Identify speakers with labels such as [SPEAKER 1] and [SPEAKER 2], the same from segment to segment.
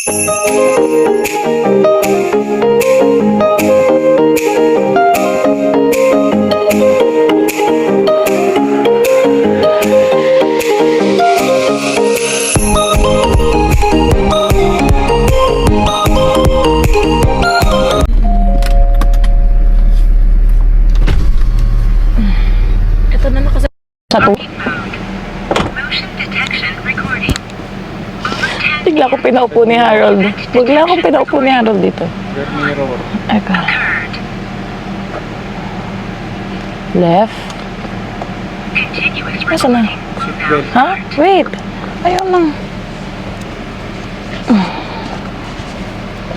[SPEAKER 1] Ito na nakasa sa to. Bigla akong pinaupo ni Harold. Bigla akong pinaupo ni Harold dito.
[SPEAKER 2] Mirror.
[SPEAKER 1] Eka. Left. Nasa na?
[SPEAKER 2] Seatbelt.
[SPEAKER 1] Ha? Wait. Ayaw lang.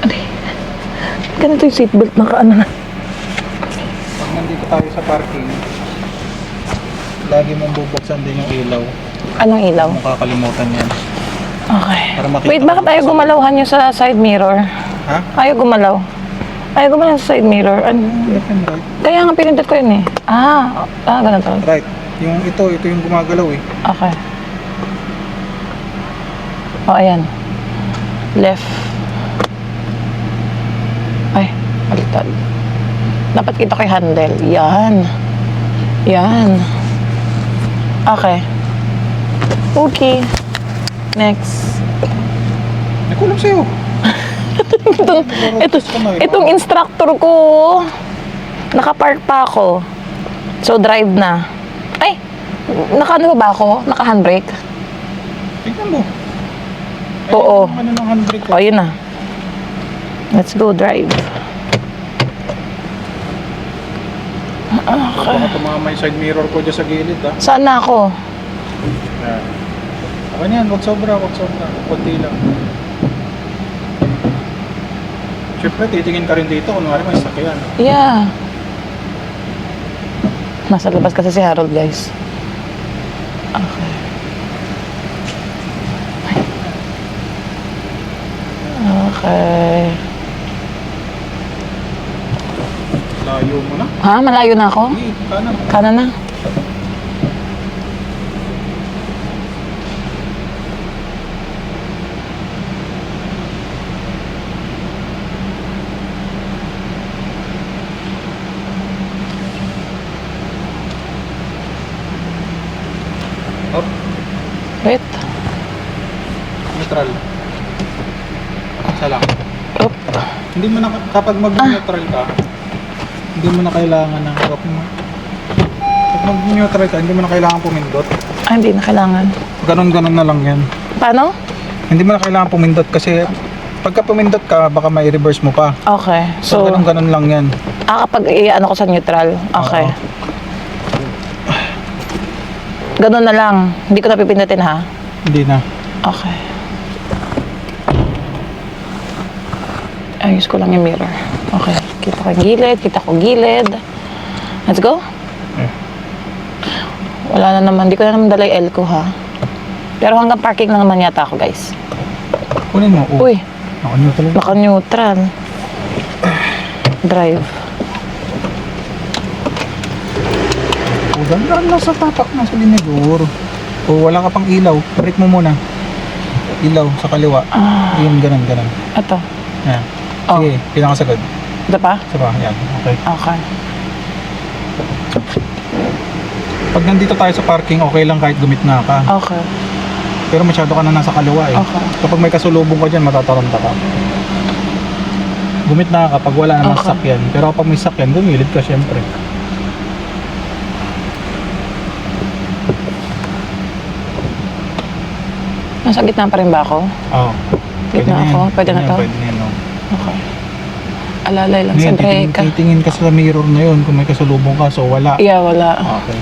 [SPEAKER 1] Adi. Ganito yung seatbelt na kaano na.
[SPEAKER 2] Pag nandito tayo sa parking, lagi mong bubuksan din yung ilaw.
[SPEAKER 1] Anong ilaw?
[SPEAKER 2] Huwag mong kakalimutan yan.
[SPEAKER 1] Okay.
[SPEAKER 2] Para makita
[SPEAKER 1] Wait, bakit
[SPEAKER 2] mo
[SPEAKER 1] ayaw
[SPEAKER 2] sa-
[SPEAKER 1] gumalawhan nyo sa side mirror?
[SPEAKER 2] Ha?
[SPEAKER 1] Ayaw gumalaw. Ayaw gumalaw sa side mirror.
[SPEAKER 2] Left and right.
[SPEAKER 1] Kaya nga pinindot ko yun eh. Ganito.
[SPEAKER 2] Right. Yung ito yung gumagalaw eh.
[SPEAKER 1] Okay. Ayan. Left. Ay, baliktad. Dapat kita ko yung handle. Yan. Yan. Okay. Okay. Next.
[SPEAKER 2] Nakulang sa'yo.
[SPEAKER 1] Itong instructor ko, nakapark pa ako. So, drive na. Ay! Naka-ano ba ako? Naka-handbrake?
[SPEAKER 2] Tignan mo.
[SPEAKER 1] Oo.
[SPEAKER 2] Ano ng handbrake ko?
[SPEAKER 1] O, yun na. Let's go drive.
[SPEAKER 2] Baka tumama yung side mirror ko dyan sa gilid ha.
[SPEAKER 1] Saan na ako?
[SPEAKER 2] Yan. Ako yan, wag sobra. Kunti lang. Siyempre, titingin ka rin dito kung may sakyan.
[SPEAKER 1] Yeah. Nasa labas kasi si Harold, guys. Okay. Okay.
[SPEAKER 2] Layo mo na.
[SPEAKER 1] Ha? Malayo na ako?
[SPEAKER 2] Hindi, kanan.
[SPEAKER 1] Kanan na.
[SPEAKER 2] Up.
[SPEAKER 1] Wait.
[SPEAKER 2] Neutral. Isa lang.
[SPEAKER 1] Up.
[SPEAKER 2] Hindi mo na, kapag mag-neutral ka, hindi mo na kailangan ng pag mag-neutral ka, hindi mo na kailangan pumindot.
[SPEAKER 1] Hindi na kailangan.
[SPEAKER 2] Ganon-ganon na lang yan.
[SPEAKER 1] Paano?
[SPEAKER 2] Hindi mo na kailangan pumindot kasi pagka pumindot ka, baka may reverse mo pa.
[SPEAKER 1] Okay.
[SPEAKER 2] So,
[SPEAKER 1] So,
[SPEAKER 2] ganon-ganon lang yan.
[SPEAKER 1] kapag i-ano ko sa neutral. Okay.
[SPEAKER 2] Oo.
[SPEAKER 1] Ganun na lang. Hindi ko napipindutin, ha?
[SPEAKER 2] Hindi na.
[SPEAKER 1] Okay. Ayos ko lang yung mirror. Okay. Kita ko yung gilid. Kita ko gilid. Let's go.
[SPEAKER 2] Eh.
[SPEAKER 1] Wala na naman. Hindi ko na naman dala yung L ko, ha? Pero hanggang parking lang naman yata ako, guys.
[SPEAKER 2] Kunin mo. Oh.
[SPEAKER 1] Uy.
[SPEAKER 2] Naka-neutral.
[SPEAKER 1] Naka-neutral. Drive.
[SPEAKER 2] O, ganda lang sa tapak ng silinidor. O, wala ka pang ilaw. Brake mo muna. Ilaw sa kaliwa. Yun, ganun.
[SPEAKER 1] Ito.
[SPEAKER 2] Yan.
[SPEAKER 1] Oh.
[SPEAKER 2] Sige, pinakasagad.
[SPEAKER 1] Ito pa?
[SPEAKER 2] Isa pa, yan. Okay.
[SPEAKER 1] Okay.
[SPEAKER 2] Pag nandito tayo sa parking, okay lang kahit gumitna ka.
[SPEAKER 1] Okay.
[SPEAKER 2] Pero masyado ka na nasa kaliwa eh.
[SPEAKER 1] Okay.
[SPEAKER 2] Kapag may kasulubong ka dyan, matataranta ka. Gumitna ka kapag wala namang
[SPEAKER 1] Okay.
[SPEAKER 2] sakyan. Pero kapag may sakyan, gumilid ka syempre.
[SPEAKER 1] Nasa gitna pa rin ba ako?
[SPEAKER 2] Oo.
[SPEAKER 1] Gitna ako? Pwede na to?
[SPEAKER 2] Pwede na yan, oh.
[SPEAKER 1] Okay. Alalay lang sa
[SPEAKER 2] Ngayon,
[SPEAKER 1] brake.
[SPEAKER 2] titingin ka sa mirror na yun kung may kasulubong ka, so wala.
[SPEAKER 1] Yeah, wala.
[SPEAKER 2] Okay.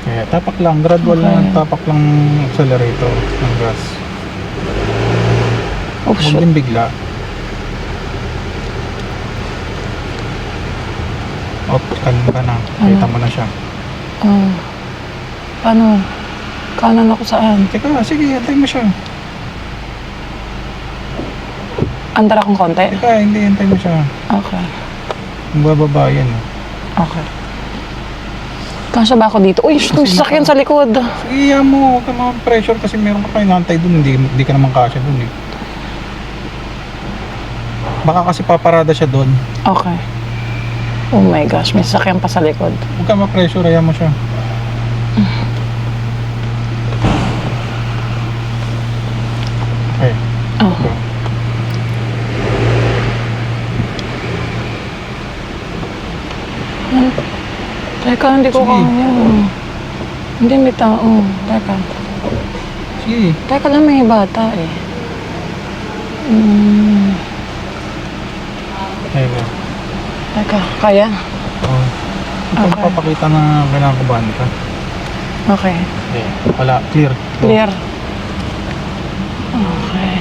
[SPEAKER 2] Kaya tapak lang, gradual
[SPEAKER 1] Okay.
[SPEAKER 2] lang, tapak lang accelerator ng gas.
[SPEAKER 1] Oh,
[SPEAKER 2] Huwag
[SPEAKER 1] shoot.
[SPEAKER 2] din bigla. Kanan ka na. Kita mo na siya.
[SPEAKER 1] Oh. Paano? Kanan ako saan?
[SPEAKER 2] Teka, sige, antay mo siya.
[SPEAKER 1] Andar akong konti?
[SPEAKER 2] Teka, hindi, antay mo siya.
[SPEAKER 1] Okay.
[SPEAKER 2] Bababa yan.
[SPEAKER 1] Okay. Kasya ba ako dito? Uy, may sasakyan sa likod.
[SPEAKER 2] Sige, yan mo. Huwag ka pressure kasi meron ka pa inantay dun. Hindi ka naman kasya dun eh. Baka kasi paparada siya dun.
[SPEAKER 1] Okay. Oh my gosh, may sasakyan pa sa likod.
[SPEAKER 2] Huwag ka ma-pressure. Ayan mo siya. Okay.
[SPEAKER 1] Oh.
[SPEAKER 2] Go.
[SPEAKER 1] Teka, hindi ko
[SPEAKER 2] Sige.
[SPEAKER 1] kaya. Hindi, may tao. Teka.
[SPEAKER 2] Sige.
[SPEAKER 1] Teka lang, may bata eh.
[SPEAKER 2] Ayan mo.
[SPEAKER 1] Teka, kaya?
[SPEAKER 2] Oh. Ito
[SPEAKER 1] Okay.
[SPEAKER 2] papakita na kailangan kubahan ka.
[SPEAKER 1] Okay.
[SPEAKER 2] Okay. Wala. Clear. Go.
[SPEAKER 1] Clear. Okay.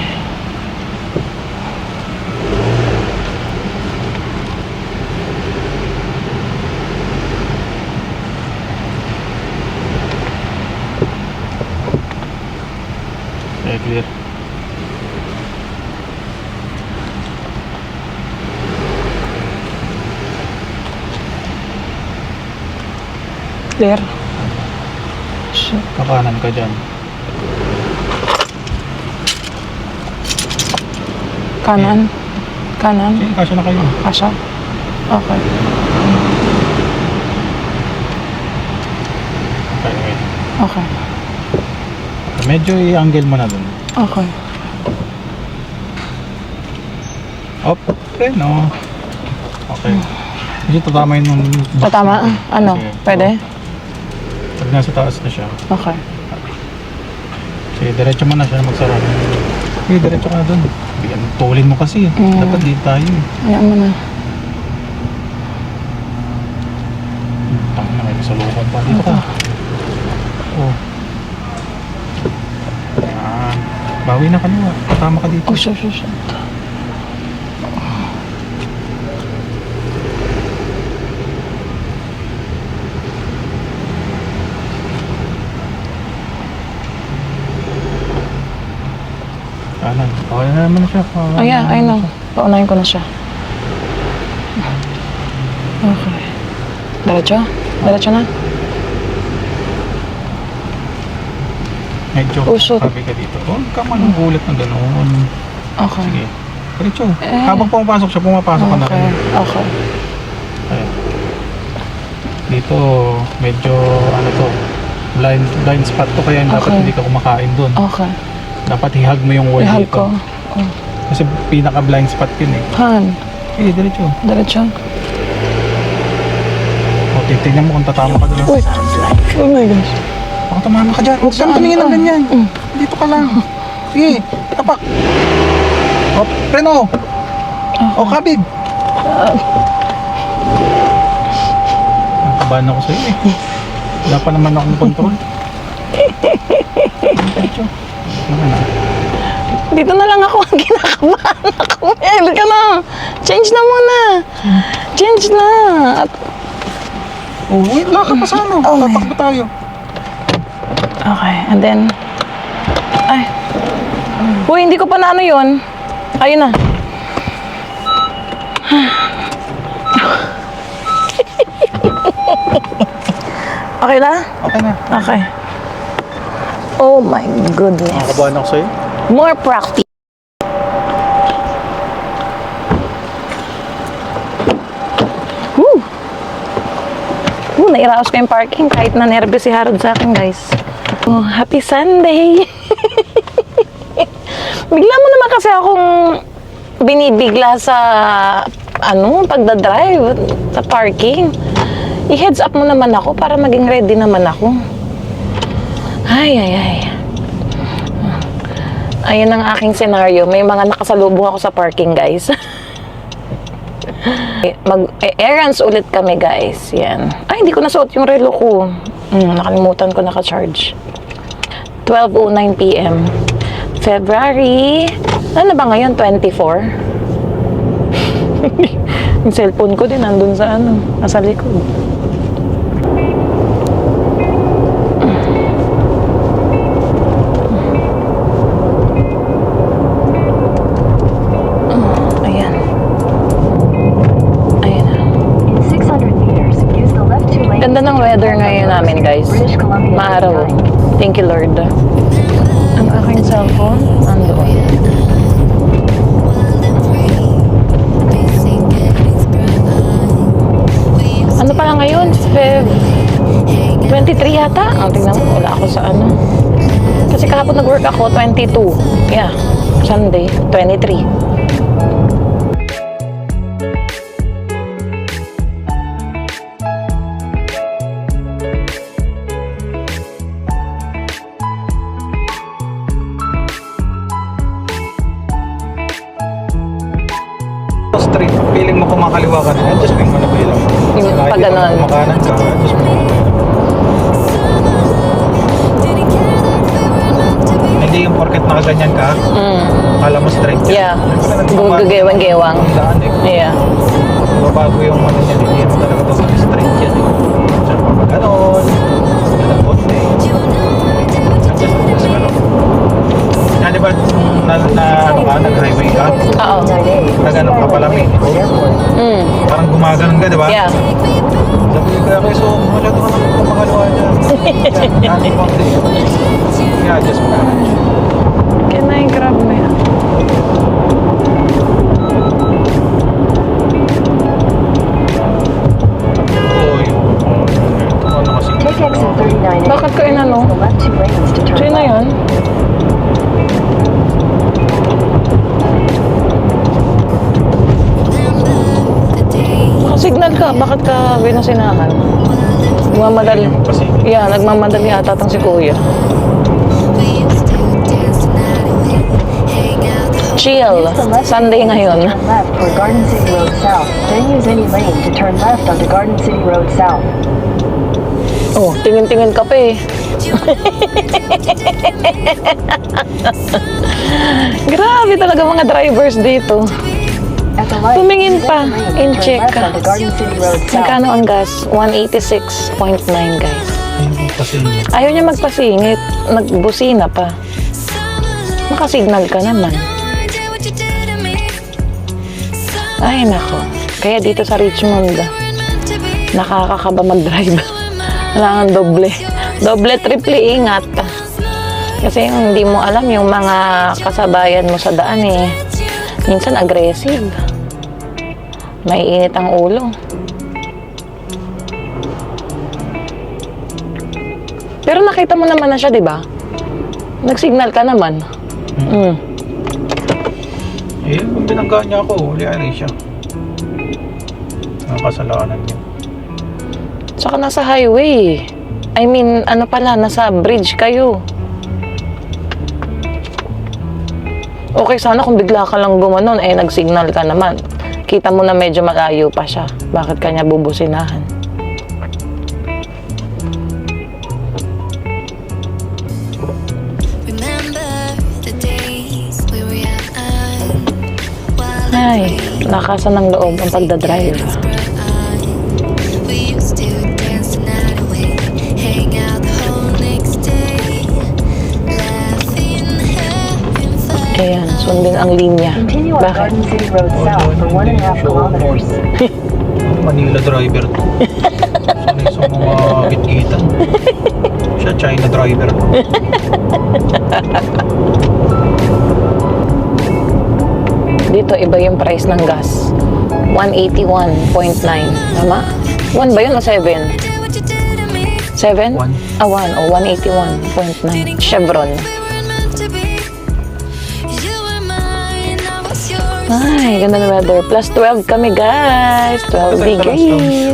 [SPEAKER 2] Okay, clear.
[SPEAKER 1] Clear. Shit.
[SPEAKER 2] Kakanan ka dyan.
[SPEAKER 1] Kanan. Kanan.
[SPEAKER 2] Sige, kasya na kayo.
[SPEAKER 1] Kasha. Okay.
[SPEAKER 2] Okay, okay.
[SPEAKER 1] Okay.
[SPEAKER 2] Medyo i-angle mo na dun.
[SPEAKER 1] Okay.
[SPEAKER 2] Op, preno. Okay. Medyo tatama yun ng box.
[SPEAKER 1] Tatama? Ano?
[SPEAKER 2] Sige.
[SPEAKER 1] Pwede?
[SPEAKER 2] Pag nasa taas na siya.
[SPEAKER 1] Okay.
[SPEAKER 2] Sige, diretso mo na siya magsara. Sige, diretso ka na dun. Tulin mo kasi. Dapat dito tayo.
[SPEAKER 1] Hayaan mo na.
[SPEAKER 2] Tangin na, may kasalukan pa. Dito ka. Oh. Yan. Bawi na kaliwa. Tama ka dito.
[SPEAKER 1] Oh, shit.
[SPEAKER 2] Kanan. Okay na naman siya.
[SPEAKER 1] Oh yeah, I know. Paunahin ko na siya. Okay. Diretso? Diretso na?
[SPEAKER 2] Medyo
[SPEAKER 1] Usok.
[SPEAKER 2] sabi ka dito. Huwag ka manugulat na gano'n.
[SPEAKER 1] Okay.
[SPEAKER 2] Sige. Diretso.
[SPEAKER 1] Eh.
[SPEAKER 2] Habang pumapasok siya, pumapasok ka na
[SPEAKER 1] Okay.
[SPEAKER 2] rin.
[SPEAKER 1] Okay.
[SPEAKER 2] Ayan. Dito, medyo ano to, blind spot to kaya dapat
[SPEAKER 1] Okay.
[SPEAKER 2] hindi ka kumakain dun.
[SPEAKER 1] Okay.
[SPEAKER 2] Dapat ihag mo yung wall
[SPEAKER 1] Ihag
[SPEAKER 2] dito.
[SPEAKER 1] ko. Oh.
[SPEAKER 2] Kasi pinaka blind spot yun eh.
[SPEAKER 1] Han.
[SPEAKER 2] Eh, diretso.
[SPEAKER 1] Diretso.
[SPEAKER 2] O, titignan mo kung tatama ka doon.
[SPEAKER 1] Uy. Oh my gosh.
[SPEAKER 2] Baka tumama ka dyan. Huwag kang
[SPEAKER 1] Saan?
[SPEAKER 2] tumingin ng
[SPEAKER 1] Ah.
[SPEAKER 2] ganyan. Dito ka lang. Sige, tapak. O, preno. O, kabig. Nakabahan ako sa'yo eh. Wala pa naman akong control. Diretso. Ano na?
[SPEAKER 1] Dito na lang ako. Kinakabahan ako. Mel ka na. Change na muna. Change na.
[SPEAKER 2] Oh, wait lang ka pa sa ano.
[SPEAKER 1] Oh,
[SPEAKER 2] Tatakbo tayo.
[SPEAKER 1] Okay. And then. Ay. Uy, hindi ko pa na ano yun. Ayun na. Okay na?
[SPEAKER 2] Okay na.
[SPEAKER 1] Okay. Oh my goodness.
[SPEAKER 2] Nakabahan ako sa'yo.
[SPEAKER 1] More practice. Woo! Nairaos ko yung parking kahit na nervous si Harold sa akin, guys. Oh, happy Sunday! Bigla mo naman kasi akong binibigla sa pagdadrive sa parking. I-heads up mo naman ako para maging ready naman ako. Ay. Ayun ang aking senaryo. May mga nakasalubong ako sa parking, guys. Mag-errands ulit kami, guys. Yan. Ay, hindi ko nasuot yung relo ko. Nakalimutan ko naka-charge. 12:09 PM. February. Ano ba ngayon? 24? Yung cellphone ko din nandun sa nasa likod. Ayan. Ayan na.
[SPEAKER 3] In 600 meters, use the left two lanes.
[SPEAKER 1] Ganda ng weather ngayon. Thank you, Lord. Ang aking cellphone, nandoon. Ano pala ngayon? Feb 23 yata? Ang tingnan mo, wala ako sa ano. Kasi kahapon nag-work ako, 22. Yeah, Sunday, 23.
[SPEAKER 2] Street, feeling mo kumakaliwa ka na, just mo na bilang.
[SPEAKER 1] Yung
[SPEAKER 2] Kahit
[SPEAKER 1] pag ganon.
[SPEAKER 2] kumakanan ka, just mo na bilang. Hindi yung porket nakaganyan ka, akala mo straight yan.
[SPEAKER 1] Yeah,
[SPEAKER 2] Gumagewang.
[SPEAKER 1] gugugewang-gewang.
[SPEAKER 2] Ang daan eh.
[SPEAKER 1] Yeah.
[SPEAKER 2] Babago yung ano niya, hindi mo talaga daw straight yan eh. So, pag ganon, ganon konti. Just ganon. Na di ba, ano ka, nag-highway ka?
[SPEAKER 1] Oo.
[SPEAKER 2] Nag-ano ka pala, may parang gumaganon ka, di ba?
[SPEAKER 1] Yeah.
[SPEAKER 2] Sabi ko kaya kayo, so masyado ka naman kumakaluwa dyan. Yan, konti. Yeah, just manage.
[SPEAKER 1] Can I grab mo yan?
[SPEAKER 2] Oo, yung ano kasi.
[SPEAKER 3] Take exit 39A.
[SPEAKER 1] Bakit ko inano?
[SPEAKER 3] Use the left two lanes to turn
[SPEAKER 1] Sino
[SPEAKER 3] left.
[SPEAKER 1] yun? Signal ka, bakit ka binusinahan? Nagmamadali.
[SPEAKER 2] Hindi mo kasi.
[SPEAKER 1] Yeah, nagmamadali ata tong si Kuya. Chill. Sunday ngayon.
[SPEAKER 3] Turn left for Garden City Road South. Then use any lane to turn left onto Garden City Road South.
[SPEAKER 1] Oh, tingin-tingin ka pa eh. Grabe talaga mga drivers dito.
[SPEAKER 3] At the light,
[SPEAKER 1] Tumingin
[SPEAKER 3] use
[SPEAKER 1] pa.
[SPEAKER 3] any lane to
[SPEAKER 1] In
[SPEAKER 3] turn
[SPEAKER 1] check
[SPEAKER 3] left
[SPEAKER 1] ka.
[SPEAKER 3] onto Garden City Road South.
[SPEAKER 1] Magkano ang gas? 186.9 guys.
[SPEAKER 2] Kasi
[SPEAKER 1] Ayaw niya magpasingit. Nagbusina pa. Nakasignal ka naman. Ay nako. Kaya dito sa Richmond, nakakakaba mag-drive. Kailangan doble. Doble, triple ingat. Kasi yung hindi mo alam yung mga kasabayan mo sa daan eh. Minsan aggressive. May init ang ulo. Pero nakita mo naman na siya, di ba? Nagsignal ka naman.
[SPEAKER 2] eh, kung binangga niya ako, liari siya. Nakasalanan niya.
[SPEAKER 1] Saka nasa highway. I mean, ano pala, nasa bridge kayo. Okay sana kung bigla ka lang gumanon, eh nagsignal ka naman. Kita mo na medyo malayo pa siya. Bakit kanya bubusinahan? Ay, nakasan ng loob ang pagdadrive. Ayan, sundin ang linya.
[SPEAKER 3] Continue on
[SPEAKER 1] Bakit?
[SPEAKER 3] Garden City Road South for 1.5 kilometers.
[SPEAKER 2] Manila driver to. Sanay sa mga gitgitan. Siya China driver.
[SPEAKER 1] Dito, iba yung price ng gas. 181.9. Tama? 1 ba yun o 7? 7?
[SPEAKER 2] One.
[SPEAKER 1] Ah, 1. O, 181.9. Chevron. Ay, ganda na weather. Plus 12 kami, guys. 12 degrees.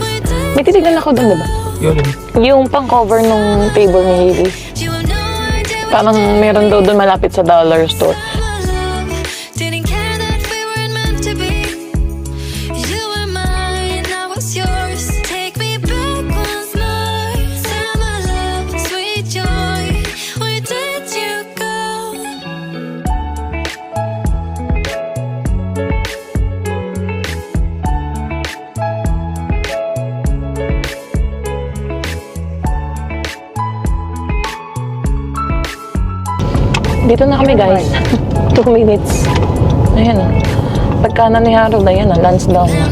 [SPEAKER 1] May titignan ako doon, diba?
[SPEAKER 2] Yun.
[SPEAKER 1] Yung pang-cover ng table ni Haley. Parang meron daw doon malapit sa dollar store. Dito na kami, guys. 2 minutes. Ayan, pagkanan ni Harold, ayan, Lansdowne na.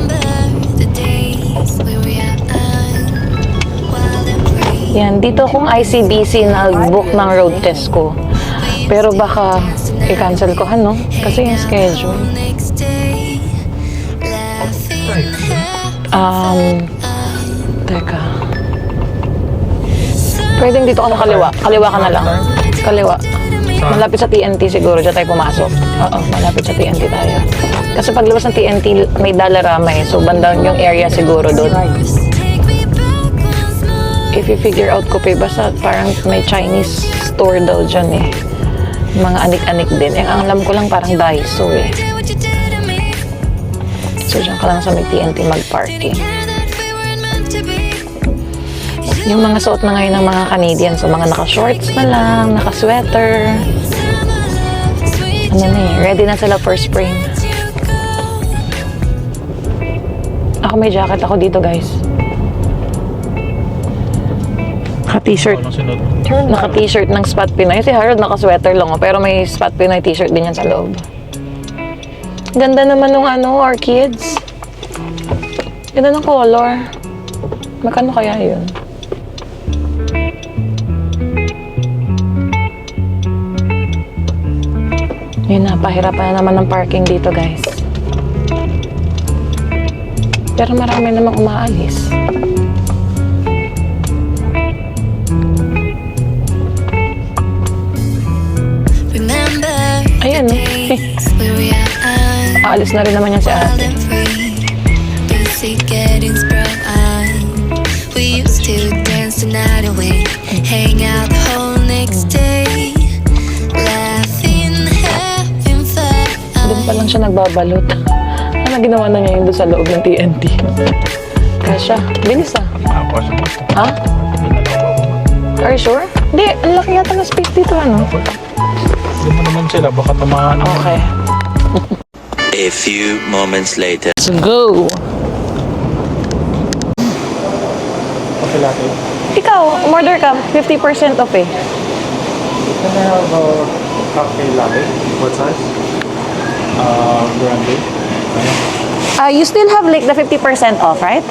[SPEAKER 1] Yan, dito akong ICBC nag-book ng road test ko. Pero baka i-cancel ko, ano? Kasi yung schedule. Teka. Pwedeng dito ka sa kaliwa. Kaliwa ka na lang. Kaliwa. Malapit sa TNT siguro. Diyan tayo pumasok. Oo, malapit sa TNT tayo. Kasi paglabas ng TNT, may Dalarama eh. So, bandang yung area siguro doon. If you figure out ko pa, basta parang may Chinese store daw dyan eh. Mga anik-anik din. Eh, ang alam ko lang parang Daiso eh. So, dyan ka lang sa may TNT mag-party. Yung mga suot na ngayon ng mga Canadians, so mga naka-shorts na lang, naka-sweater. Ano na eh, ready na sila for spring. Ako may jacket ako dito, guys. Naka-t-shirt. Naka-t-shirt ng Spot Pinoy. Si Harold naka-sweater lang, oh, pero may Spot Pinoy t-shirt din yan sa loob. Ganda naman nung ano, orchids. Ganda ng color. Magkano kaya yun? Yun, napahirapan na naman ng parking dito, guys. Pero marami namang umaalis. Ayan, aalis na rin naman yan si ate.
[SPEAKER 4] We used to dance the night away, hang out the whole next day, laughing, having fun.
[SPEAKER 1] Doon pa lang siya nagbabalot. Ano ginawa na niya yun doon sa loob ng TNT? Kasha, bilis ah. Ha? Are you sure? Hindi, ang laki yata ng space dito, ano?
[SPEAKER 2] Hindi mo naman sila, baka tamaan.
[SPEAKER 1] Okay.
[SPEAKER 5] A few moments later.
[SPEAKER 1] Let's go!
[SPEAKER 2] Okay, latte.
[SPEAKER 1] Ikaw, umorder ka. 50% off eh.
[SPEAKER 2] Can I have a cafe latte? What size? Grande.
[SPEAKER 1] You still have like the 50% off, right?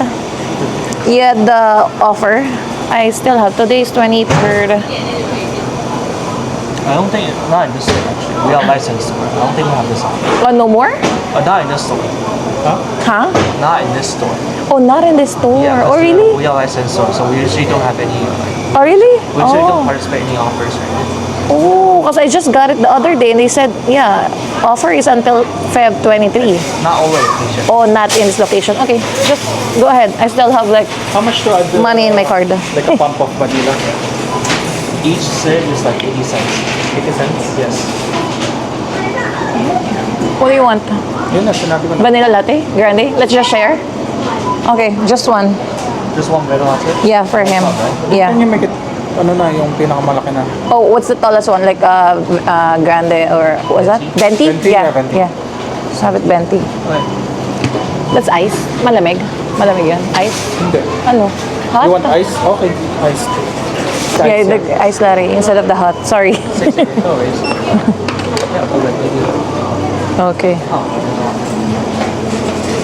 [SPEAKER 1] Yeah, the offer. I still have. Today is 23rd.
[SPEAKER 6] I don't think, not in this store actually. We are licensed store. I don't think we have this on.
[SPEAKER 1] Oh, no more?
[SPEAKER 6] Not in this store.
[SPEAKER 1] Huh?
[SPEAKER 6] Not in this store.
[SPEAKER 1] Oh, not in this store.
[SPEAKER 6] Yeah,
[SPEAKER 1] Oh,
[SPEAKER 6] because
[SPEAKER 1] really?
[SPEAKER 6] We are licensed store, so we usually don't have any,
[SPEAKER 1] Oh, really?
[SPEAKER 6] we usually don't
[SPEAKER 1] Oh.
[SPEAKER 6] participate in any offers right now.
[SPEAKER 1] Oh, because I just got it the other day and they said, yeah, offer is until Feb 23.
[SPEAKER 6] Not all location.
[SPEAKER 1] Oh, not in this location. Okay, just go ahead. I still have like
[SPEAKER 2] How much to add?
[SPEAKER 1] money in my card.
[SPEAKER 2] Like a pump of vanilla.
[SPEAKER 6] Each sip is like 80 cents.
[SPEAKER 2] 80 cents?
[SPEAKER 6] Yes.
[SPEAKER 1] What do you want?
[SPEAKER 2] Yun na, sinabi ko na.
[SPEAKER 1] Vanilla latte? Grande? Let's just share. Okay, just one.
[SPEAKER 6] Just one vanilla latte.
[SPEAKER 1] Yeah, for him.
[SPEAKER 2] Can
[SPEAKER 1] Yeah.
[SPEAKER 2] you make it, ano na, yung pinakamalaki na?
[SPEAKER 1] Oh, what's the tallest one? Like grande or what was that? Venti?
[SPEAKER 2] Venti,
[SPEAKER 1] Yeah,
[SPEAKER 2] yeah, venti.
[SPEAKER 1] yeah. Just have it venti.
[SPEAKER 6] Okay.
[SPEAKER 1] That's ice. Malamig. Malamig yan. Ice.
[SPEAKER 2] Hindi.
[SPEAKER 1] Ano? Hot?
[SPEAKER 2] You want ice? Okay, ice.
[SPEAKER 1] Yeah, the ice latte instead of the hot. Sorry.
[SPEAKER 6] No worries. Yeah, okay.
[SPEAKER 1] Okay.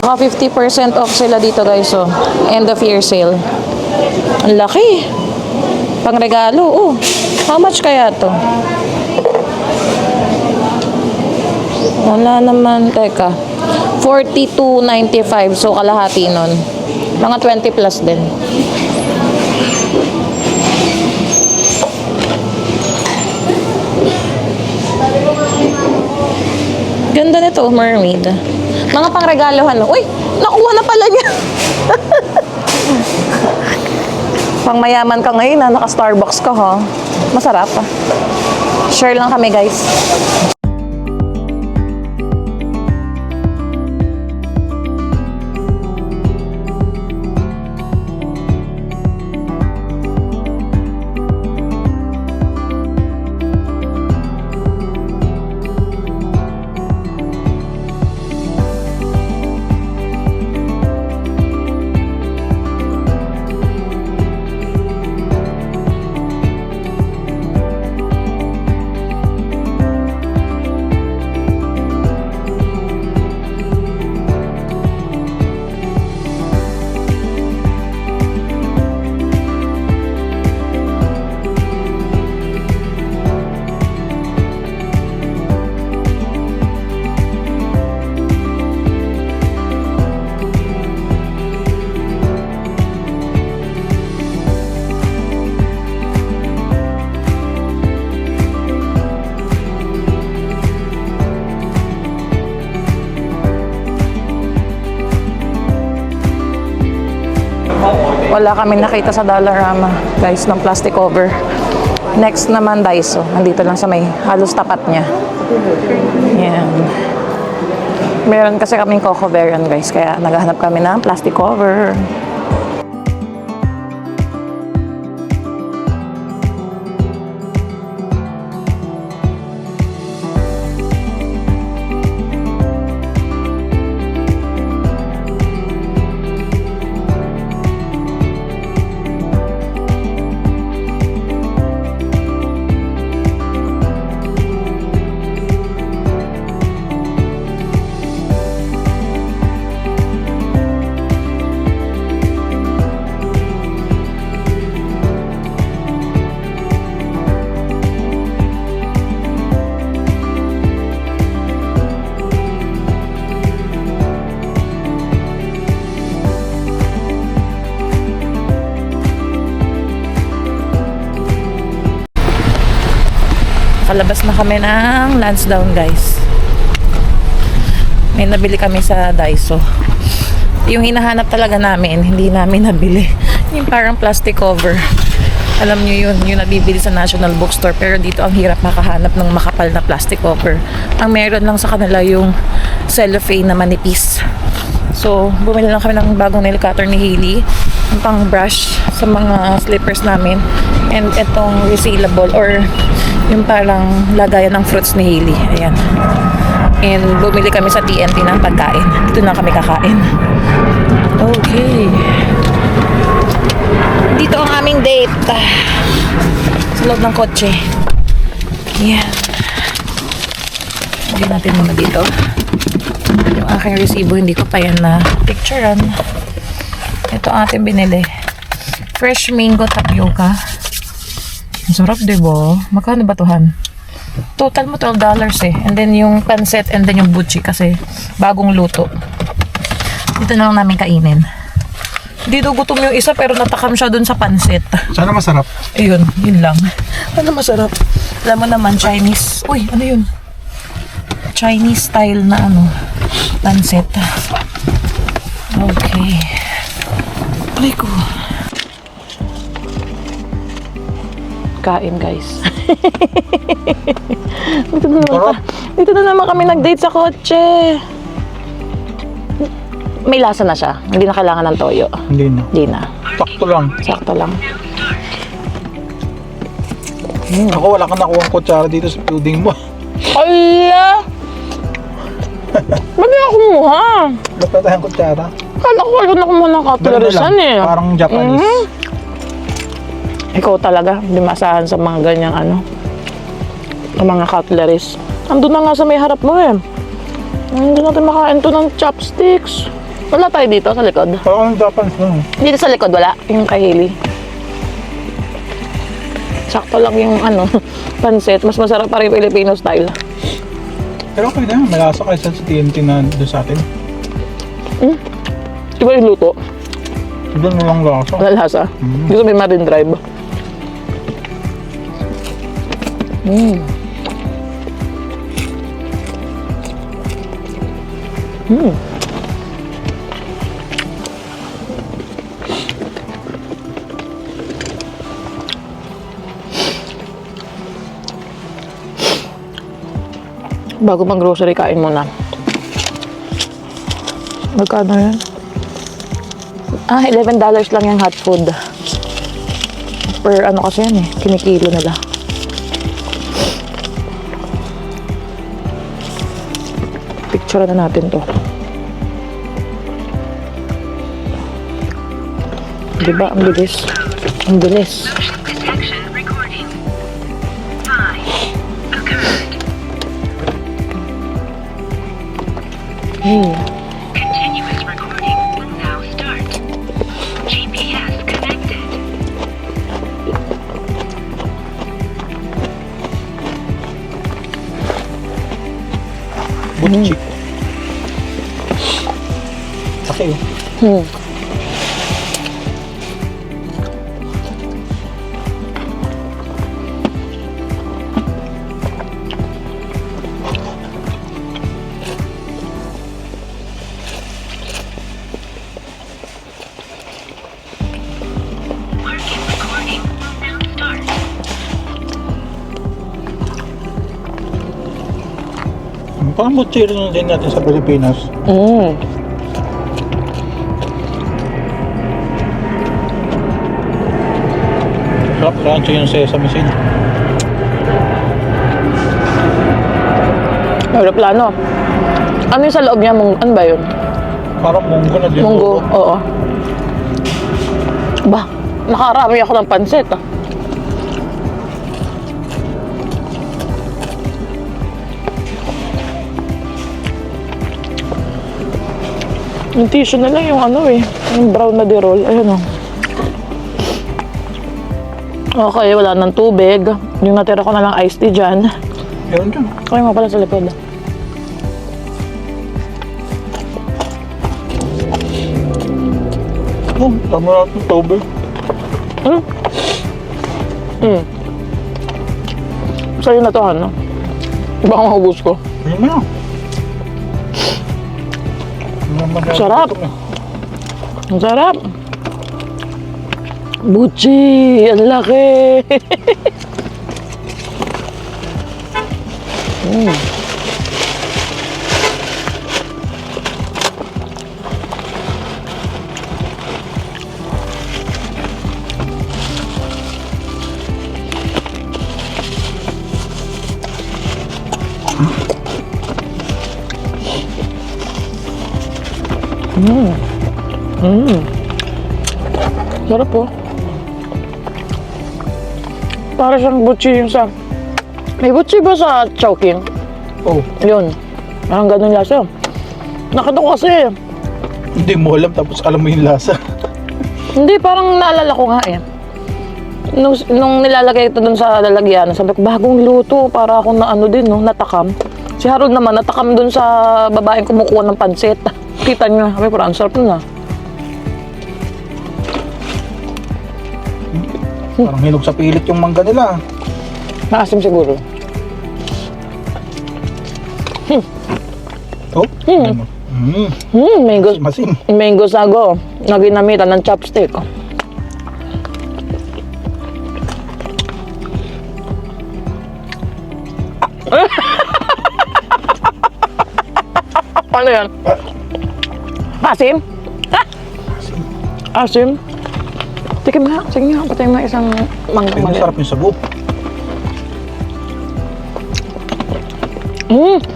[SPEAKER 1] Naka 50% off sila dito, guys. So, end of year sale. Ang laki. Pang regalo. Oh, how much kaya to? Wala naman. Teka. 42.95. So, kalahati nun. Mga 20 plus din. Ganda nito, mermaid. Mga pangregalohan. Uy, nakuha na pala niya. Pang mayaman ka ngayon, ha? Naka-Starbucks ka, ha? Masarap, ha? Share lang kami, guys. Wala kami nakita sa Dollarama, guys, ng plastic cover. Next naman, Daiso. Nandito lang sa may halos tapat niya. Yan. Meron kasi kaming Coco Varian, guys, kaya naghahanap kami ng plastic cover. Kalabas na kami ng Lansdowne, guys. May nabili kami sa Daiso. Yung hinahanap talaga namin, hindi namin nabili. Yung parang plastic cover. Alam nyo yun, yung nabibili sa National Bookstore. Pero dito ang hirap makahanap ng makapal na plastic cover. Ang meron lang sa kanila yung cellophane na manipis. So, bumili lang kami ng bagong nail cutter ni Hailey. Yung pang brush sa mga slippers namin. And itong resealable or yung parang lagayan ng fruits ni Hailey. Ayan. And bumili kami sa TNT ng pagkain. Dito na kami kakain. Okay. Dito ang aming date. Sa loob ng kotse. Ayan. Hindi natin muna dito. Yung aking resibo, hindi ko pa yan na picturean. Ito ating binili. Fresh mango tapioca. Ang sarap, diba? Magkano ba tuhan? Total mo $12 eh. And then yung pancit and then yung butchi kasi bagong luto. Dito na lang namin kainin. Dito gutom yung isa pero natakam siya dun sa pancit.
[SPEAKER 2] Sana masarap.
[SPEAKER 1] Ayun, yun lang. Ano masarap? Alam mo naman, Chinese. Uy, ano yun? Chinese style na ano, pancit. Okay. Aray ko. Kain, guys. Dito na naman kami nag-date sa kotse. May lasa na siya. Hindi na kailangan ng toyo.
[SPEAKER 2] Hindi na.
[SPEAKER 1] Hindi na.
[SPEAKER 2] Sakto lang.
[SPEAKER 1] Sakto lang.
[SPEAKER 2] Ako wala kang nakuha ang kutsara dito sa pudding mo.
[SPEAKER 1] Ala! Ba't di ako kumuha?
[SPEAKER 2] Ba't na tayong kutsara?
[SPEAKER 1] Kala ko ayun ako muna katlarisan eh.
[SPEAKER 2] Parang Japanese.
[SPEAKER 1] Ikaw talaga, hindi maasahan sa mga ganyang ano, ang mga cutleries. Andun na nga sa may harap mo eh. Hindi natin makain to ng chopsticks. Wala tayo dito sa likod.
[SPEAKER 2] Parang Japanese lang.
[SPEAKER 1] Dito sa likod wala, yung kay Hailey. Sakto lang yung ano, pancit. Mas masarap pa rin Filipino style.
[SPEAKER 2] Pero okay na, malasa kaysa sa TNT na doon sa atin.
[SPEAKER 1] Iba yung luto.
[SPEAKER 2] Doon lang lasa.
[SPEAKER 1] Wala lasa. Gusto may Marine Drive. Bago mag-grocery, kain muna. Magkano yan? $11 lang yung hot food. Per ano kasi yan eh, kinikilo nila. Picture na natin to. Diba? Ang bilis. Ang bilis.
[SPEAKER 3] Continuous recording will now start. GPS connected.
[SPEAKER 2] Butchi. Okay. Parang butsiro na din natin sa Pilipinas. Sarap rancho yung sesame seed.
[SPEAKER 1] Aeroplano. Ano yung sa loob niya? Ano ba yun?
[SPEAKER 2] Parang munggo na din.
[SPEAKER 1] Munggo. Oo. Ba, nakarami ako ng pansit ah. Yung tissue na lang yung ano eh. Yung brown na dirol. Ayun oh. Okay, wala nang tubig. Yung natira ko na lang iced tea dyan.
[SPEAKER 2] Meron dyan.
[SPEAKER 1] Okay nga pala sa likod.
[SPEAKER 2] Oh, tama natin tubig.
[SPEAKER 1] Sa'yo na to, ano? Baka maubos ko.
[SPEAKER 2] Ayun na.
[SPEAKER 1] Sarap. Ang sarap. Buchi! Ang laki! Sarap po. Para siyang butchi yung sa... May butchi ba sa Chowking?
[SPEAKER 2] Oh,
[SPEAKER 1] Yun. Parang ganun lasa. Nakita ko kasi.
[SPEAKER 2] hindi mo alam tapos alam mo yung lasa.
[SPEAKER 1] Hindi, parang naalala ko nga eh. Nung nilalagay ito dun sa lalagyan, sabi ko, bagong luto. Para akong na ano din, no, natakam. Si Harold naman, natakam dun sa babaeng kumukuha ng pansit. Kita niyo, sabi ko, ang sarap nun ah.
[SPEAKER 2] Parang hinog sa pilit yung mangga nila.
[SPEAKER 1] Maasim siguro.
[SPEAKER 2] Oh?
[SPEAKER 1] Mango,
[SPEAKER 2] Masim.
[SPEAKER 1] mango sago na ginamitan ng chopstick. Ano yan? Asim? Ha? Asim? Tikim nga. Sige nga, patay mo isang mangga
[SPEAKER 2] Ay,
[SPEAKER 1] mali.
[SPEAKER 2] masarap yung sago.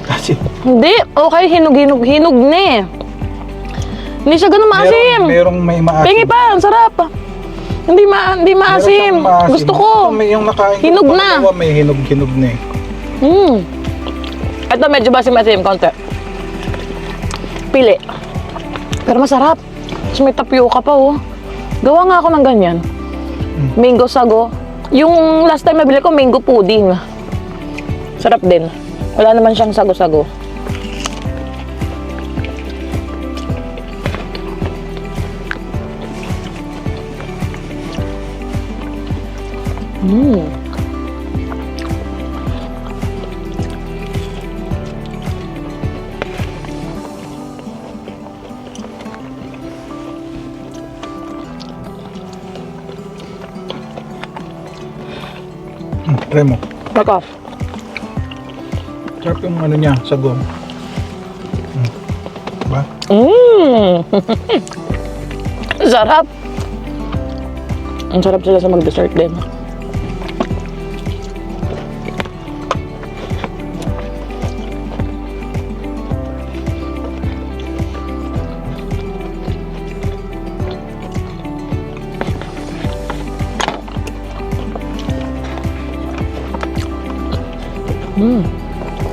[SPEAKER 2] Kasi
[SPEAKER 1] Hindi. Okay, hinog na eh. Hindi siya ganun maasim.
[SPEAKER 2] merong may maasim.
[SPEAKER 1] Pingi pa, ang sarap. Hindi
[SPEAKER 2] Meron siyang
[SPEAKER 1] maasim.
[SPEAKER 2] maasim.
[SPEAKER 1] Gusto ko.
[SPEAKER 2] Ito, may yung nakain ko
[SPEAKER 1] Hinog
[SPEAKER 2] sa
[SPEAKER 1] na.
[SPEAKER 2] pangalawa, may hinog na eh.
[SPEAKER 1] Ito medyo maasim konti. Pili. Pero masarap. Tapos may tapioca pa oh. Gawa nga ako ng ganyan. Mango sago. Yung last time nabili ko, mango pudding. Sarap din. Wala naman siyang sago-sago.
[SPEAKER 2] Try mo.
[SPEAKER 1] Baka.
[SPEAKER 2] Sarap yung ano niya, sago. Diba?
[SPEAKER 1] Sarap. Ang sarap sila sa mag-dessert din.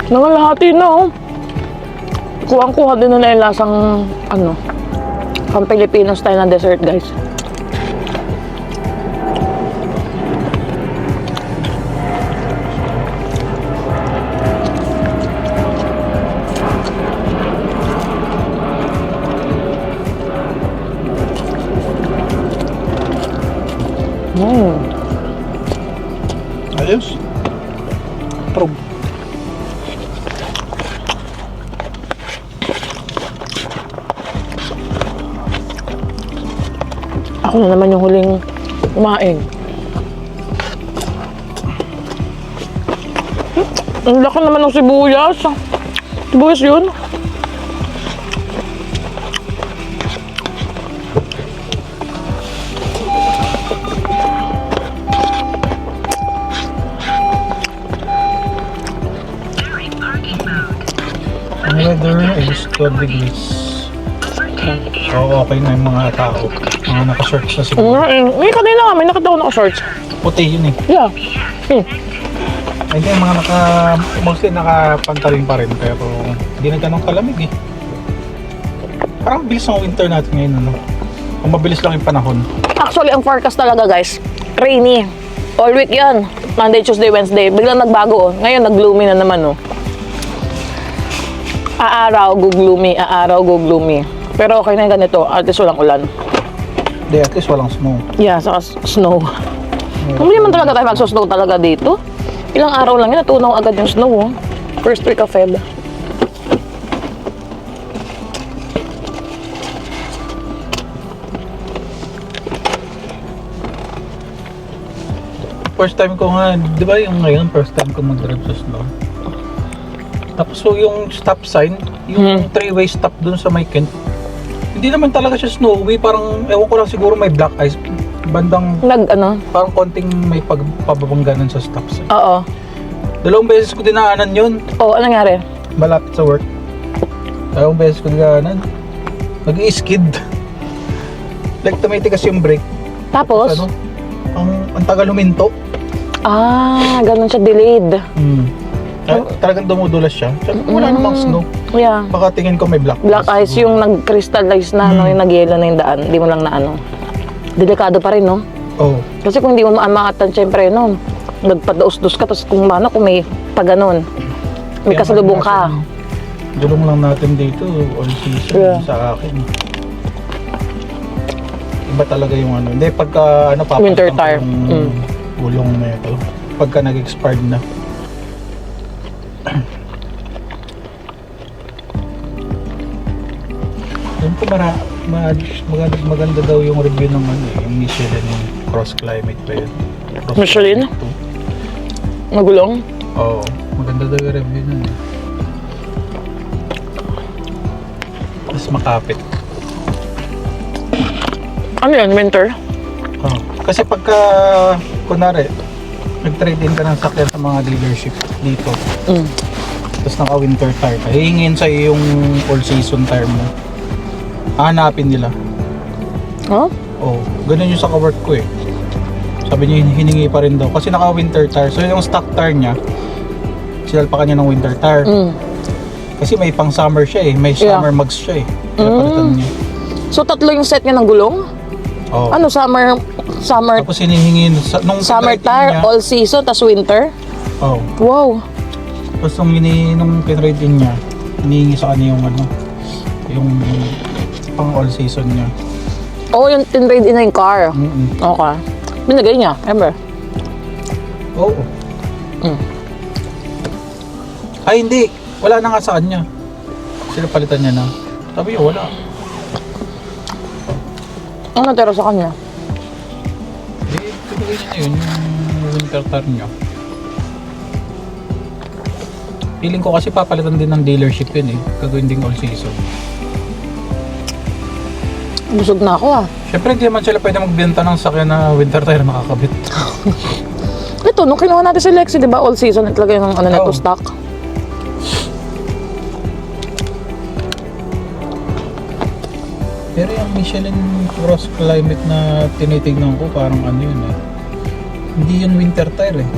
[SPEAKER 1] Nangalahati na oh. Kuhang-kuha din na yung lasang ano, pang Filipino style na dessert guys.
[SPEAKER 2] Ayos. Prob.
[SPEAKER 1] Ako na naman yung huling kumain. Ang laki naman ng sibuyas. Sibuyas yun.
[SPEAKER 2] Ang weather is 12 degrees. So, okay na yung mga tao. Mga naka-shorts na siguro.
[SPEAKER 1] May kanina nga, may nakita ko naka-shorts.
[SPEAKER 2] Puti yun eh.
[SPEAKER 1] Yeah.
[SPEAKER 2] Ay, hindi, mga mostly nakapantalin pa rin. Pero hindi na ganun kalamig eh. Parang bilis ng winter natin ngayon. Ano? Ang mabilis lang yung panahon.
[SPEAKER 1] Actually, ang forecast talaga guys, rainy. All week yan. Monday, Tuesday, Wednesday. Biglang nagbago oh. Ngayon, nag-gloomy na naman oh. Aaraw, go-gloomy. Aaraw, go-gloomy. Pero okay na yung ganito. At least walang ulan.
[SPEAKER 2] Hindi, at least walang snow.
[SPEAKER 1] Yeah, saka snow. Hindi naman talaga tayo magsusnow talaga dito. Ilang araw lang yun, natunaw agad yung snow oh. First week of Feb.
[SPEAKER 2] First time ko nga, di ba yung ngayon, first time ko mag-drive sa snow. Tapos so yung stop sign, yung three-way stop dun sa may Kent, hindi naman talaga siya snowy, parang, ewan ko lang siguro may black ice, bandang, parang konting may pagpababangganan sa stop sign.
[SPEAKER 1] Oo.
[SPEAKER 2] Dalawang beses ko dinaanan yun,
[SPEAKER 1] Oo, ano nangyari?
[SPEAKER 2] malapit sa work. Dalawang beses ko dinaanan, nag-i-skid. Like tumitigas yung brake.
[SPEAKER 1] Tapos?
[SPEAKER 2] Ano, ang tagal huminto.
[SPEAKER 1] Ah, ganun siya, delayed.
[SPEAKER 2] Talagang dumudulas siya. Sabi ko, wala namang snow.
[SPEAKER 1] Yeah.
[SPEAKER 2] Baka tingin ko may black
[SPEAKER 1] Black ice, yung nag-crystallize na, no, yung nag-yelo na yung daan. Hindi mo lang na ano. Delikado pa rin, no?
[SPEAKER 2] Oh.
[SPEAKER 1] Kasi kung hindi mo maamatan, syempre, no, nagpadaos-dos ka, tapos kung may pag-ganon, may
[SPEAKER 2] Kaya
[SPEAKER 1] kasalubong ka.
[SPEAKER 2] Dulong lang natin dito, all season
[SPEAKER 1] Yeah.
[SPEAKER 2] sa akin. Iba talaga yung ano. Hindi, pagka ano, papalitan
[SPEAKER 1] Winter
[SPEAKER 2] ko
[SPEAKER 1] tire.
[SPEAKER 2] yung gulong na ito. Pagka nag-expired na. Alam ko maganda daw yung review ng ano eh, yung Michelin yung Cross Climate pa yun.
[SPEAKER 1] Michelin? Nagulong?
[SPEAKER 2] Oo, maganda daw yung review nun eh. Tapos makapit.
[SPEAKER 1] Ano yun, winter?
[SPEAKER 2] Oh. Kasi pagka, kunwari, nag-trade in ka ng sakyan sa mga dealership dito, tapos naka-winter tire ka, hihingin sa'yo yung all-season tire mo. Hahanapin nila.
[SPEAKER 1] Huh?
[SPEAKER 2] Oh, ganun yung sa ka-work ko eh. Sabi niya, hiningi pa rin daw. Kasi naka-winter tire. So yung stock tire niya, sinalpakan niya ng winter tire. Kasi may pang summer siya eh. May summer mugs siya eh. Kaya palitan niya.
[SPEAKER 1] So, tatlo yung set niya ng gulong?
[SPEAKER 2] Oh.
[SPEAKER 1] Ano, summer,
[SPEAKER 2] Tapos hinihingi nung
[SPEAKER 1] summer
[SPEAKER 2] pinride
[SPEAKER 1] tire,
[SPEAKER 2] niya,
[SPEAKER 1] all season, tas winter?
[SPEAKER 2] oh.
[SPEAKER 1] Wow.
[SPEAKER 2] Tapos nung pinride in niya, hinihingi sa kanya yung ano, yung pang all season niya.
[SPEAKER 1] Oo, yung tinrade in na yung car. Okay. Binigay niya, ever?
[SPEAKER 2] Oo. Ay, hindi. Wala na nga sa kanya. Sila palitan niya na. Sabi niya, wala.
[SPEAKER 1] Ano natira sa kanya?
[SPEAKER 2] Eh, pinigay niya na yun, yung winter tire niya. Feeling ko kasi papalitan din ng dealership yun eh. Gagawin ding all season.
[SPEAKER 1] Busog na ako ah.
[SPEAKER 2] Siyempre, hindi naman sila pwede magbenta ng sakyan na winter tire nakakabit.
[SPEAKER 1] Ito, nung kinuha natin si Lexi, di ba all season at lagay ng ano neto
[SPEAKER 2] Oo.
[SPEAKER 1] stock?
[SPEAKER 2] Pero yung Michelin Cross Climate na tinitignan ko, parang ano yun eh. Hindi yun winter tire eh.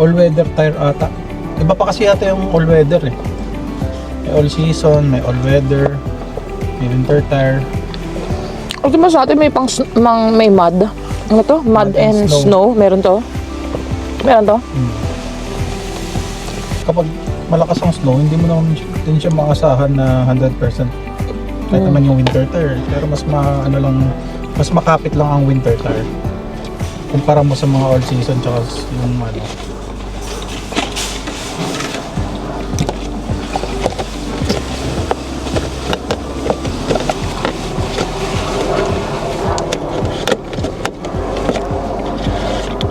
[SPEAKER 2] All-weather tire ata. Iba pa kasi yata yung all-weather eh. May all-season, may all-weather, may winter tire.
[SPEAKER 1] O diba sa atin may may mud? Ano to? Mud and snow. Meron to? Meron to?
[SPEAKER 2] Kapag malakas ang snow, hindi mo naman din siya maasahan na 100%. Kahit naman yung winter tire, pero mas mas makapit lang ang winter tire kumpara mo sa mga all season tsaka yung ano.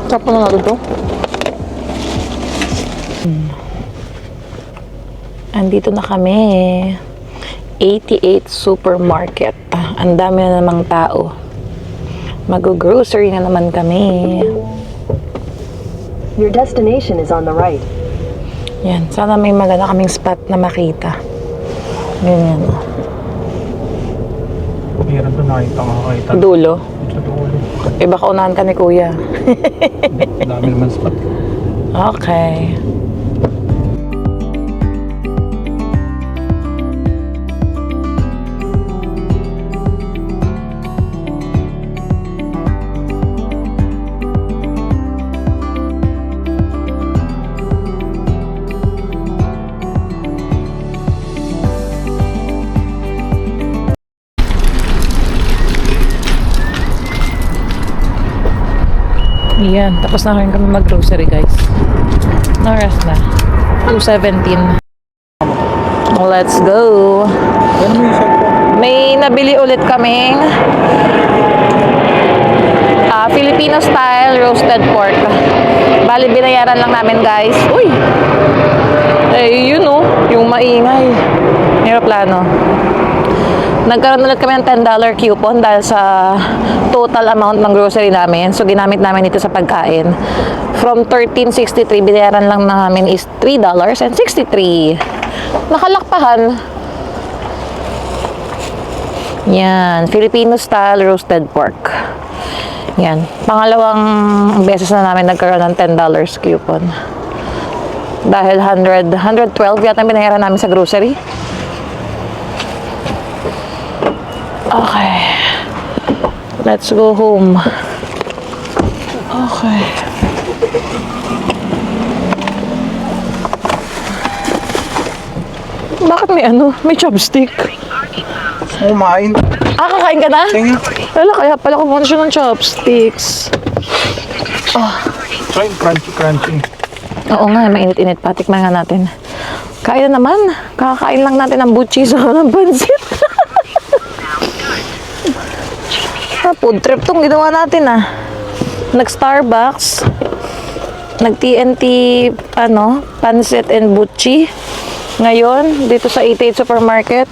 [SPEAKER 1] Tapos na natin to. Andito na kami. 88 Supermarket. Ang dami na namang tao. Mag-grocery na naman kami.
[SPEAKER 3] Your destination is on the right.
[SPEAKER 1] Yan. Sana may maganda kaming spot na makita. Ganyan.
[SPEAKER 2] Meron doon nakita.
[SPEAKER 1] Dulo.
[SPEAKER 2] Sa dulo.
[SPEAKER 1] Eh baka unahan ka ni kuya.
[SPEAKER 2] Dami naman spot.
[SPEAKER 1] Okay. Yan, tapos na rin kami mag-grocery guys. No rest na. 2:17. Let's go.
[SPEAKER 2] Ano mo yung cellphone?
[SPEAKER 1] May nabili ulit kaming Filipino style roasted pork. Bali, binayaran lang namin guys. Uy! Eh, yun oh, yung maingay. Aeroplano. Nagkaroon ulit kami ng $10 coupon dahil sa total amount ng grocery namin. So, ginamit namin ito sa pagkain. From $13.63, binayaran lang namin is $3.63. Nakalakpahan. Yan. Filipino style roasted pork. Yan. Pangalawang beses na namin nagkaroon ng $10 coupon. Dahil 112 yata binayaran namin sa grocery. Okay. Let's go home. Okay. Bakit may ano? May chopstick.
[SPEAKER 2] Kumain.
[SPEAKER 1] Kakain ka na?
[SPEAKER 2] Tingin.
[SPEAKER 1] Wala, kaya pala kumuha siya ng chopsticks.
[SPEAKER 2] Try crunchy.
[SPEAKER 1] Oo nga, mainit-init pa. Tikman nga natin. Kain na naman. Kakain lang natin ng butchi sa ng pansit. Food trip tong ginawa natin Nag-Starbucks. Nag-TNT, pansit and butchi. Ngayon, dito sa 88 Supermarket,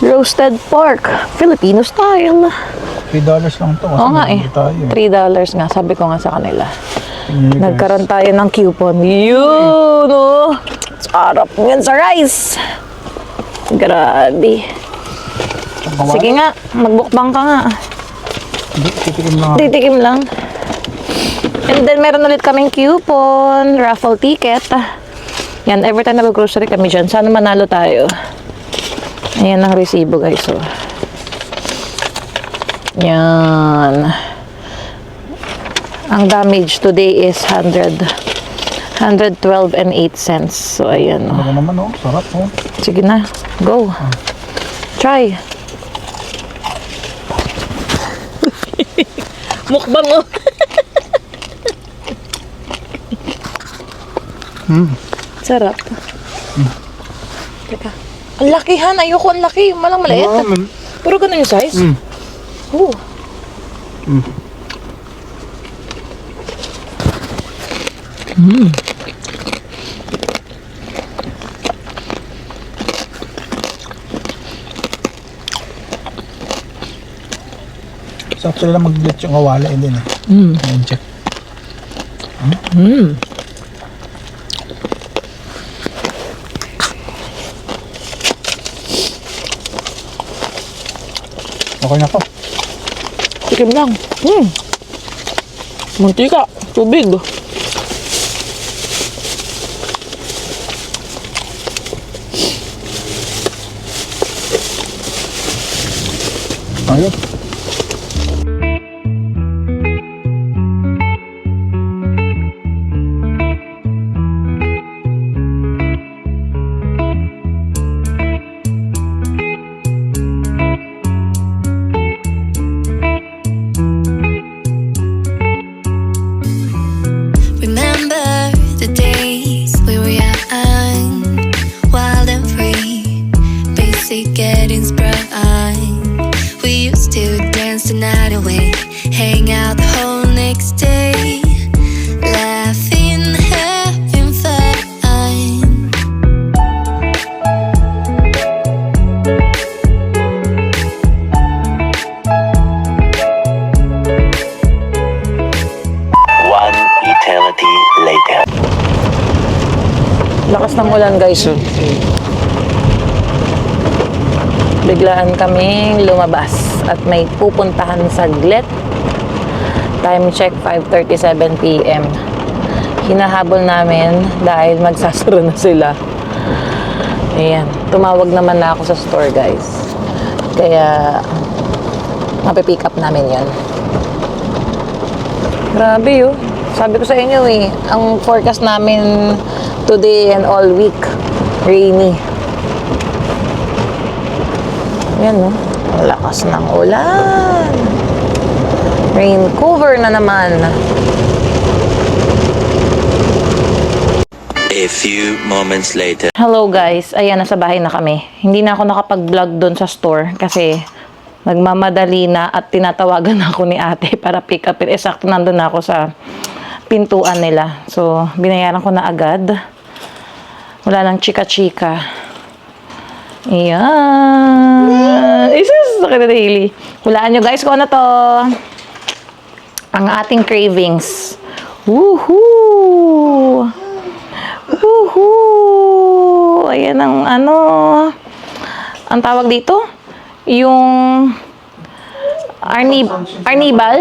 [SPEAKER 1] roasted pork, Filipino style.
[SPEAKER 2] $3 lang to.
[SPEAKER 1] Oo nga $3 nga, sabi ko nga sa kanila. Nagkaroon tayo ng coupon. Yun, sarap yan sa rice. Grabe. Sige nga, magbukbang ka nga. Titikim lang. And then, meron ulit kaming coupon, raffle ticket. Yan, every time nag-grocery kami dyan, sana manalo tayo. Ayan ang resibo, guys. So, yan. Ang damage today is 112 and 8 cents. So, ayan.
[SPEAKER 2] Ano naman, sarap,
[SPEAKER 1] Sige na, go. Try. Mukbang, Sarap. Teka. Ang laki, Han. Ayoko ang laki. Malang maliit. Pero ganun yung size. Oh.
[SPEAKER 2] Sarap sila lang mag-glit yung kawala din Ayan, check. Okay na to.
[SPEAKER 1] Tikim lang. Mantika. Tubig.
[SPEAKER 2] Ayun.
[SPEAKER 4] Remember the days we were young, wild and free, basic getting sprung. We used to dance the night away, hang out the whole next day, laughing, having fun.
[SPEAKER 1] ng ulan guys. Oh. Biglaan kaming lumabas at may pupuntahan saglit. Time check 5:37 PM. Hinahabol namin dahil magsasara na sila. Ayan. Tumawag naman na ako sa store guys. Kaya mapipick up namin yan. Grabe yun. Sabi ko sa inyo ang forecast namin today and all week, rainy. Yan no. Ang lakas ng ulan. Rain cover na naman.
[SPEAKER 5] A few moments later.
[SPEAKER 1] Hello guys, ayan nasa bahay na kami. Hindi na ako nakapag-vlog doon sa store kasi nagmamadali na at tinatawagan ako ni ate para pick up. Sakto nandun na ako sa pintuan nila. So, binayaran ko na agad. Wala nang chika-chika. Ayan. Isus, sakit na hili. Hulaan nyo guys kung ano to. Ang ating cravings. Woohoo! Woohoo! Ayan ang ang tawag dito? Yung arnibal?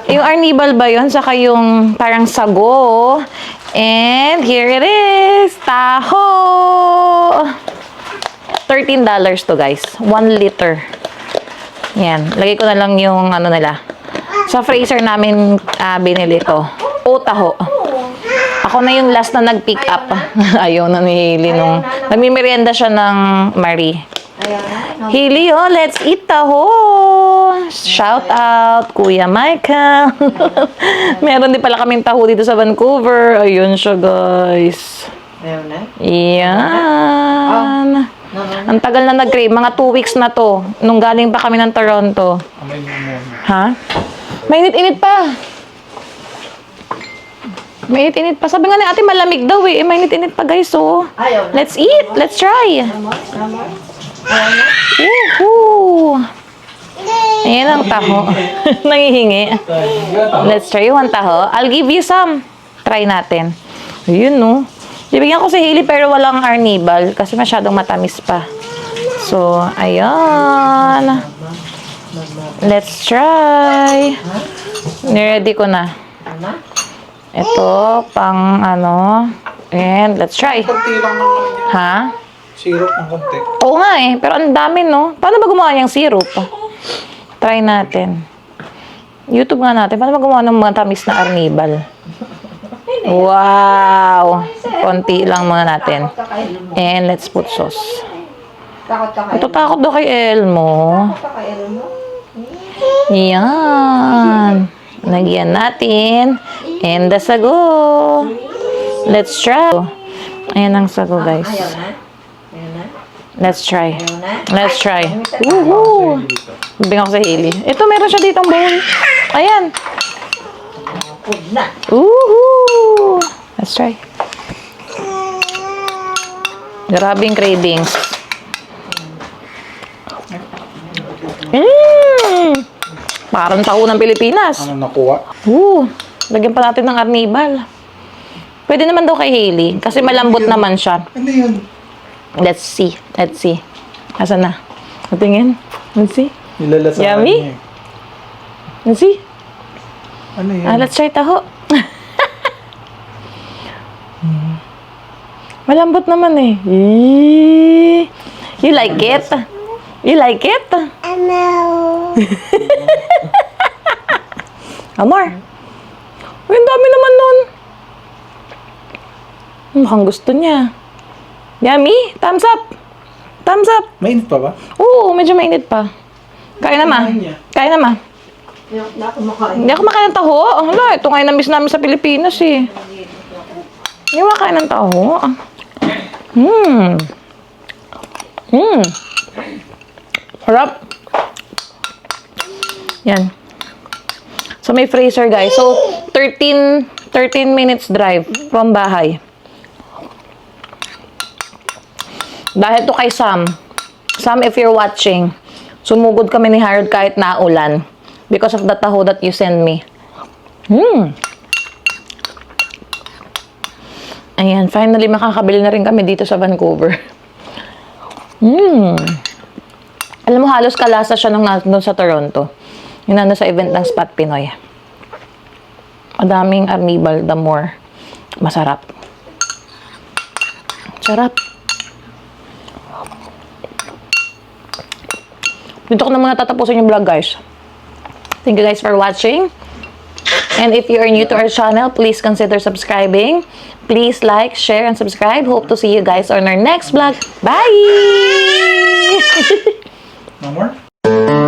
[SPEAKER 1] Yung arnibal ba yun? Saka yung parang sago. And here it is! Taho! $13 to guys. 1 liter. Yan. Lagay ko na lang yung nila. Sa freezer namin binili to. O taho. Ako na yung last na nag-pick up. Ayaw na ni Hailey nung nagmimerienda siya ng Marie. Hailey, let's eat taho. Shout out, Kuya Michael. Meron din pala kaming taho dito sa Vancouver. Ayun siya, guys. Yan. Ang tagal na nag-crave. Mga 2 weeks na to. Nung galing pa kami ng Toronto. Ha? Mainit-init pa. Mainit-init pa. Sabi nga ni ate, malamig daw mainit-init pa guys, so. Let's eat. Let's try. Woohoo! Ayan ang taho. Nangihingi. Let's try yung taho. I'll give you some. Try natin. Ayun, no. Bibigyan ko si Hailey pero walang arnibal kasi masyadong matamis pa. So, ayan. Let's try. Niready ko na. Ito, pang and let's try.
[SPEAKER 2] Konti lang ng
[SPEAKER 1] Ha?
[SPEAKER 2] syrup ng konti.
[SPEAKER 1] Oo nga pero ang dami, no? Paano ba gumawa niyang syrup? Try natin. YouTube nga natin. Paano ba gumawa ng mga tamis na arnibal? Wow! Konti lang muna natin. And let's put sauce. Takot daw kay Elmo. Yan. Lagyan natin. And the sago. Let's try. Ayan ang sago, guys. Let's try. Let's try. Woohoo! Bibigyan ko sa Hailey. Ito, meron siya ditong bowl. Ayan. Woohoo! Let's try. Grabing cravings. Parang taho ng Pilipinas.
[SPEAKER 2] Ano nakuha?
[SPEAKER 1] Lagyan pa natin ng arnibal. Pwede naman daw kay Hailey. Kasi malambot naman siya.
[SPEAKER 2] Ano yun?
[SPEAKER 1] Let's see. Let's see. Asan na? Tingin. Let's see.
[SPEAKER 2] Nilalasaan
[SPEAKER 1] Yummy?
[SPEAKER 2] niya.
[SPEAKER 1] Let's see.
[SPEAKER 2] Ano yun?
[SPEAKER 1] Let's try taho. Malambot naman eh. You like it? You like it?
[SPEAKER 4] No.
[SPEAKER 1] Amor. Uy, ang dami naman nun. Mukhang gusto niya. Yummy? Thumbs up. Thumbs up.
[SPEAKER 2] Mainit pa ba?
[SPEAKER 1] Oo, medyo mainit pa. Kain na, ma. Kain na, ma. Hindi ako makain ng taho. Hala, ito ngayon na-miss namin sa Pilipinas eh. Hindi ako makain ng taho. Harap. Yan. So, may freezer, guys. So, 13 minutes drive from bahay. Dahil to kay Sam. Sam, if you're watching, sumugod kami ni Harold kahit naulan because of the taho that you send me. Ayan, finally makakabili na rin kami dito sa Vancouver. Alam mo, halos kalasa siya nung nandun sa Toronto. Yung nandun sa event ng Spot Pinoy. Madaming arnibal, the more masarap. Sarap. Dito ko na muna tatapusin yung vlog, guys. Thank you guys for watching. And if you are new to our channel, please consider subscribing. Please like, share, and subscribe. Hope to see you guys on our next vlog. Bye!
[SPEAKER 2] No more?